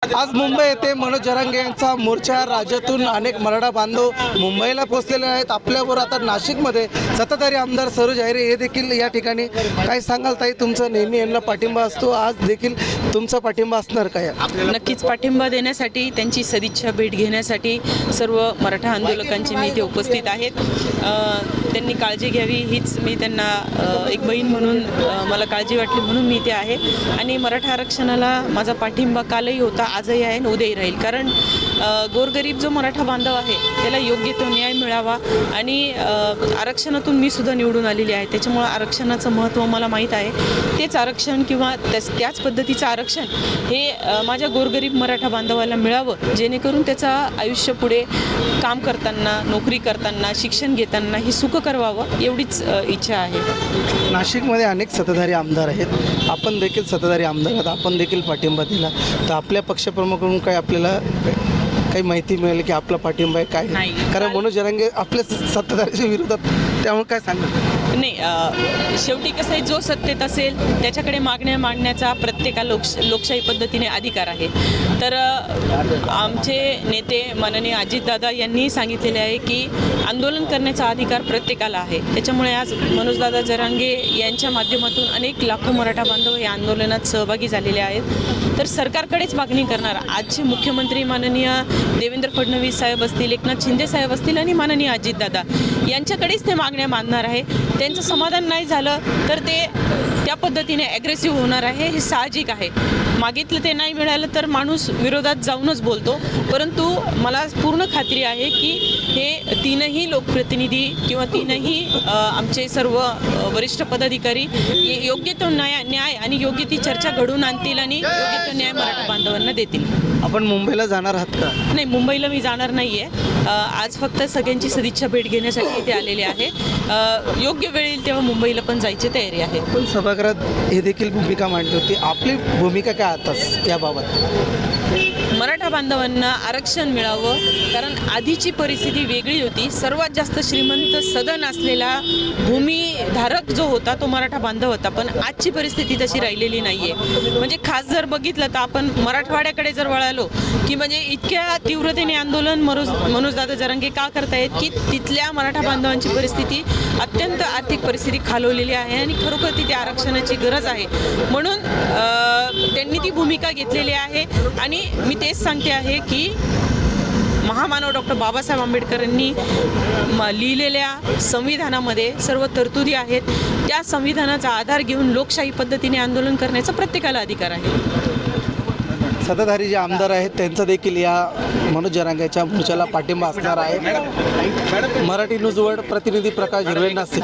आज मुंबई येथे मनोज जरांगे यांचा मोर्चा राज्यातून अनेक मराठा बांधव मुंबईला पोहोचलेले आहेत। आपल्याबरोबर आता नाशिकमध्ये सत्ताधारी आमदार सरोज अहिरे हे देखील या ठिकाणी काय सांगाल ताई? तुमचा नेहमी यांना पाठिंबा असतो, आज देखील तुमचा पाठिंबा असणार काय? नक्कीच पाठिंबा देण्यासाठी, त्यांची सदिच्छा भेट घेण्यासाठी सर्व मराठा आंदोलकांचे मी इथे उपस्थित आहेत। त्यांनी काळजी घ्यावी हीच मी त्यांना एक बहीण म्हणून मला काळजी वाटली म्हणून मी इथे आहे। आणि मराठा आरक्षणाला माझा पाठिंबा कालही होता, आजही आहे आणि उद्याही राहील। कारण गोरगरीब जो मराठा बांधव आहे त्याला योग्य तो न्याय मिळावा आणि आरक्षणातून मी सुद्धा निवडून आलेली आहे, त्याच्यामुळे आरक्षणाचं महत्त्व मला माहीत आहे। तेच आरक्षण किंवा त्याच पद्धतीचं आरक्षण हे माझ्या गोरगरीब मराठा बांधवाला मिळावं, जेणेकरून त्याचं आयुष्य पुढे काम करताना, नोकरी करताना, शिक्षण घेताना ही सुख करवावं एवढीच इच्छा आहे। नाशिकमध्ये अनेक सत्ताधारी आमदार आहेत, आपण देखील सत्ताधारी आमदार आहात, आपण देखील पाठिंबा दिला, तर आपल्या पक्षप्रमुखांकडून काय आपल्याला काही माहिती मिळेल की आपला पाठिंबा आहे काय? नाही, कारण मनोज जरांगे आपल्या सत्ताधाऱ्याच्या विरोधात, त्यामुळे काय सांगणार? नाही, शेवटी कसं आहे, जो सत्तेत असेल त्याच्याकडे मागण्या मांडण्याचा प्रत्येकाला लोकशाही पद्धतीने अधिकार आहे। तर आमचे नेते माननीय अजितदादा यांनी सांगितलेले आहे की आंदोलन करण्याचा अधिकार प्रत्येकाला आहे। त्याच्यामुळे आज मनोजदादा जरांगे यांच्या माध्यमातून अनेक लाखो मराठा बांधव या आंदोलनात सहभागी झालेले आहेत। तर सरकारकडेच मागणी करणार, आजचे मुख्यमंत्री माननीय देवेंद्र फडणवीस साहेब असतील, एकनाथ शिंदे साहेब असतील आणि माननीय अजितदादा यांच्याकडेच ते मागण्या मांडणार आहे। त्यांचं समाधान नाही झालं तर ते त्या पद्धतीने ॲग्रेसिव्ह होणार आहे, हे साहजिक आहे। मागितलं ते नाही मिळालं तर माणूस विरोधात जाऊनच बोलतो, परंतु मला पूर्ण खात्री आहे की हे तीनही लोकप्रतिनिधी किंवा तीनही आमचे सर्व वरिष्ठ पदाधिकारी योग्य तो न्याय आणि योग्य ती चर्चा घडवून आणतील आणि योग्य तो न्याय मराठा बांधवांना देतील। आपण मुंबईला जाणार आहात का? नाही, मुंबईला मी जाणार नाही आहे। आज फक्त सगळ्यांची सदिच्छा भेट घेण्यासाठी इथे आलेले आहे। योग्य वेळ येईल तेव्हा मुंबईला पण जायची तयारी आहे। पण सभागृहात हे देखील भूमिका मांडली होती, आपली भूमिका काय आताच याबाबत? मराठा बांधवांना आरक्षण मिळावं, कारण आधीची परिस्थिती वेगळी होती। सर्वात जास्त श्रीमंत सदन असलेला भूमीधारक जो होता तो मराठा बांधव होता, पण आजची परिस्थिती तशी राहिलेली नाही आहे। म्हणजे खास जर बघितलं तर आपण मराठवाड्याकडे जर वळालो की म्हणजे इतक्या तीव्रतेने आंदोलन मनोजदादा जरांगे का करतायत की तिथल्या मराठा बांधवांची परिस्थिती अत्यंत आर्थिक परिस्थिती खालवलेली आहे आणि खरोखर तिथे आरक्षणाची गरज आहे, म्हणून त्यांनी ती भूमिका घेतलेली आहे। आणि मी तेच सांगते आहे की महामानव डॉक्टर बाबासाहेब आंबेडकरांनी लिहिलेल्या संविधानामध्ये सर्व तरतुदी आहेत, त्या संविधानाचा आधार घेऊन लोकशाही पद्धतीने आंदोलन करण्याचा प्रत्येकाला अधिकार आहे। सत्ताधारी जे आमदार आहेत त्यांचा देखील या मनोज जरांगेच्या मोर्चाला पाठिंबा असणार आहे। मराठी न्यूजवर प्रतिनिधी प्रकाश हिरवे नाशिक।